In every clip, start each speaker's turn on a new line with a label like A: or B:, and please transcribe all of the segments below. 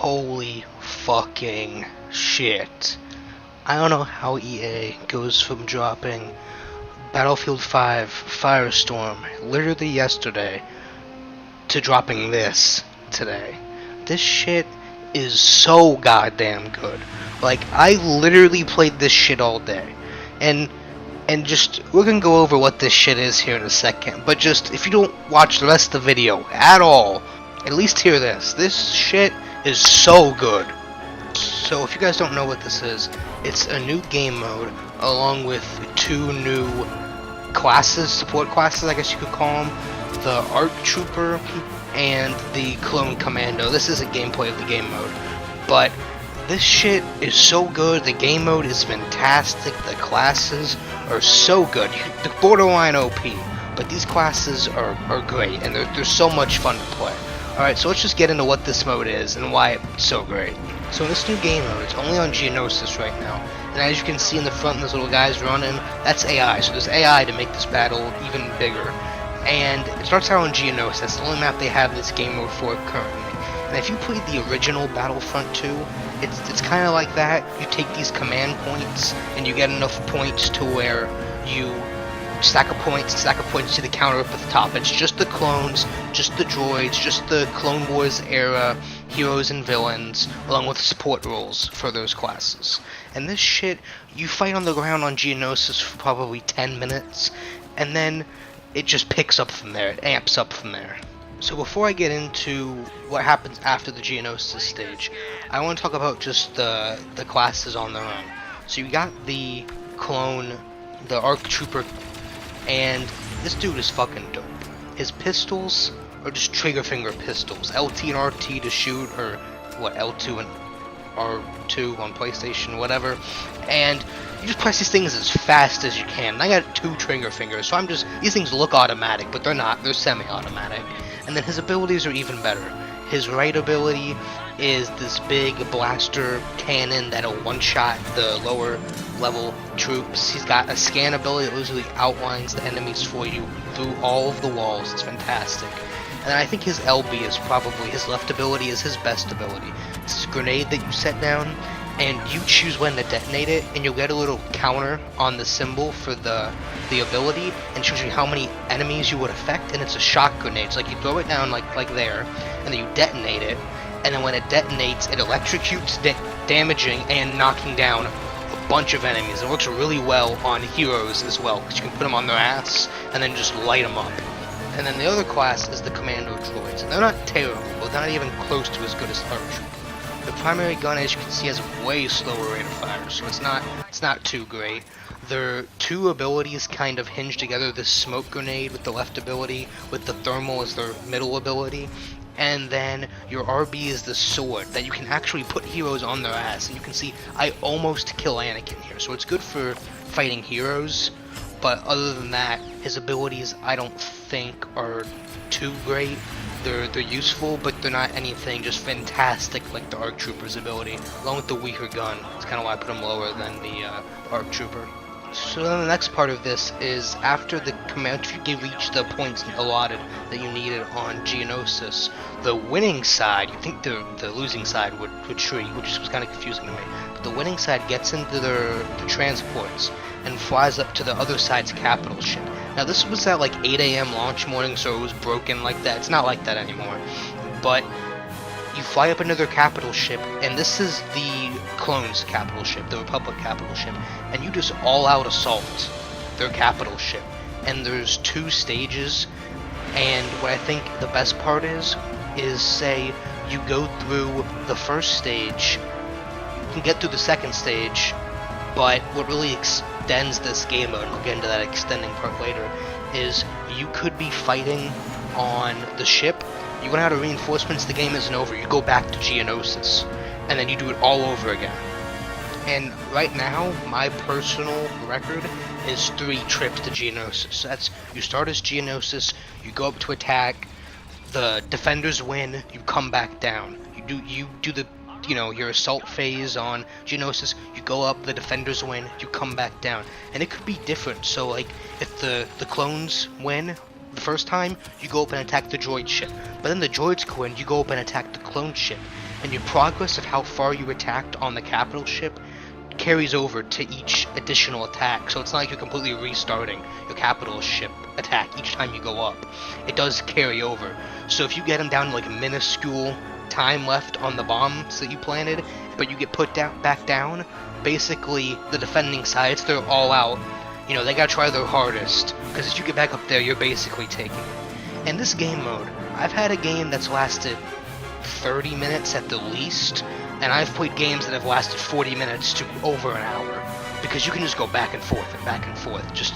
A: Holy fucking shit. I don't know how EA goes from dropping Battlefield 5 Firestorm literally yesterday to dropping this today. This shit is so goddamn good. Like, I literally played this shit all day. And just, we're gonna go over what this shit is here in a second. But just, if you don't watch the rest of the video at all, at least hear this. This shit is so good. So if you guys don't know what this is, it's a new game mode along with two new classes, support classes I guess you could call them. The ARC Trooper and the Clone Commando. This is a gameplay of the game mode. But this shit is so good. The game mode is fantastic. The classes are so good. They're borderline OP. But these classes are great. And they're so much fun to play. Alright, so let's just get into what this mode is and why it's so great. So in this new game mode, it's only on Geonosis right now. And as you can see in the front, those little guys running, that's AI. So there's AI to make this battle even bigger. And it starts out on Geonosis. That's the only map they have this game mode for currently. And if you played the original Battlefront 2, it's kind of like that. You take these command points, and you get enough points to where you stack of points to the counter up at the top. It's just the clones, just the droids, just the Clone Wars era heroes and villains, along with support roles for those classes. And this shit, you fight on the ground on Geonosis for probably 10 minutes, and then it just picks up from there, it amps up from there. So before I get into what happens after the Geonosis stage, I want to talk about just the classes on their own. So you got the clone, the ARC Trooper, and this dude is fucking dope. His pistols are just trigger finger pistols. LT and RT to shoot, or what, L2 and R2 on PlayStation, whatever. And you just press these things as fast as you can. And I got two trigger fingers, so these things look automatic, but they're not. They're semi-automatic. And then his abilities are even better. His right ability is this big blaster cannon that'll one-shot the lower level troops. He's got a scan ability that usually outlines the enemies for you through all of the walls. It's fantastic. And I think his LB is probably, his left ability is his best ability. It's this grenade that you set down, and you choose when to detonate it, and you'll get a little counter on the symbol for the ability, and shows you how many enemies you would affect, and it's a shock grenade. It's like you throw it down like there, and then you detonate it, and then when it detonates, it electrocutes, damaging and knocking down a bunch of enemies. It works really well on heroes as well, because you can put them on their ass, and then just light them up. And then the other class is the Commando droids, and they're not terrible, but they're not even close to as good as ARC Trooper. The primary gun, as you can see, has a way slower rate of fire, so it's not too great. Their two abilities kind of hinge together, this smoke grenade with the left ability, with the thermal as their middle ability, and then your RB is the sword, that you can actually put heroes on their ass, and you can see I almost kill Anakin here, so it's good for fighting heroes, but other than that, his abilities I don't think are too great. They're useful, but they're not anything just fantastic like the ARC Trooper's ability, along with the weaker gun. It's kind of why I put him lower than the ARC Trooper. So then the next part of this is after the command, if you reach the points allotted that you needed on Geonosis, the winning side, you think the losing side would shriek, which was kind of confusing to me, but the winning side gets into the transports and flies up to the other side's capital ship. Now this was at like 8 AM launch morning, so it was broken like that. It's not like that anymore. But you fly up into their capital ship, and this is the clones' capital ship, the Republic capital ship, and you just all-out assault their capital ship. And there's two stages, and what I think the best part is say you go through the first stage, you can get through the second stage, but what really extends this game mode, and we'll get into that extending part later, is you could be fighting on the ship. You run out of reinforcements, the game isn't over, you go back to Geonosis, and then you do it all over again. And right now, my personal record is 3 trips to Geonosis. That's, you start as Geonosis, you go up to attack, the defenders win, you come back down. You do the, your assault phase on Geonosis, you go up, the defenders win, you come back down. And it could be different, so like, if the clones win the first time, you go up and attack the droid ship. But then the droids go in, you go up and attack the clone ship. and your progress of how far you attacked on the capital ship carries over to each additional attack. So it's not like you're completely restarting your capital ship attack each time you go up. It does carry over. So if you get them down to like a minuscule time left on the bombs that you planted, but you get put back down, basically the defending sides, they're all out. You know, they gotta try their hardest, because if you get back up there, you're basically taking it. And this game mode, I've had a game that's lasted 30 minutes at the least, and I've played games that have lasted 40 minutes to over an hour, because you can just go back and forth, just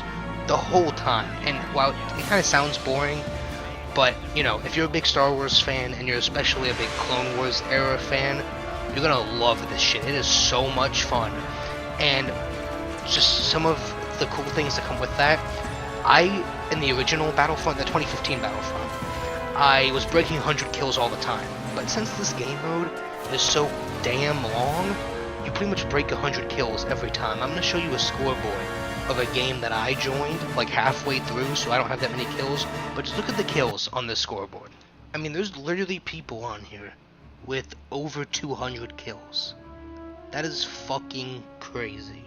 A: the whole time. And while it kind of sounds boring, but, you know, if you're a big Star Wars fan, and you're especially a big Clone Wars era fan, you're gonna love this shit. It is so much fun. And just some of the cool things that come with that, in the original Battlefront, the 2015 Battlefront, I was breaking 100 kills all the time. But since this game mode is so damn long, you pretty much break 100 kills every time. I'm going to show you a scoreboard of a game that I joined like halfway through, so I don't have that many kills, but just look at the kills on this scoreboard. I mean, there's literally people on here with over 200 kills. That is fucking crazy.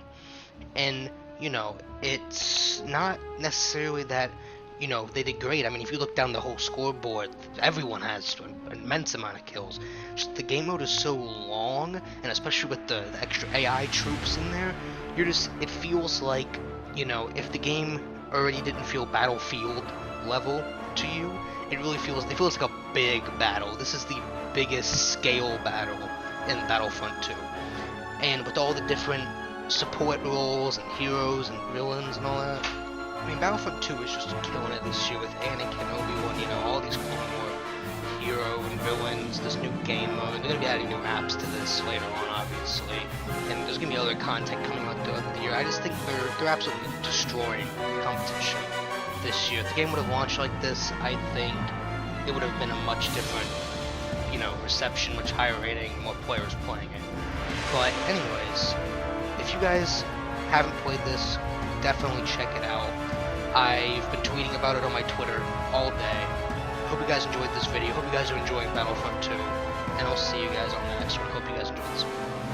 A: And, you know, it's not necessarily that, you know, they did great. I mean, if you look down the whole scoreboard, everyone has an immense amount of kills. Just the game mode is so long, and especially with the extra AI troops in there, it feels like, you know, if the game already didn't feel Battlefield level to you, it feels like a big battle. This is the biggest scale battle in Battlefront 2. And with all the different support roles and heroes and villains and all that, I mean, Battlefront 2 is just killing it this year with Anakin, Obi-Wan, you know, all these Clone War hero and villains, this new game mode. They're going to be adding new maps to this later on, obviously. And there's going to be other content coming out throughout the year. I just think they're absolutely destroying competition this year. If the game would have launched like this, I think it would have been a much different, you know, reception, much higher rating, more players playing it. But anyways, if you guys haven't played this, definitely check it out. I've been tweeting about it on my Twitter all day. Hope you guys enjoyed this video. Hope you guys are enjoying Battlefront 2. And I'll see you guys on the next one. Hope you guys enjoyed this video.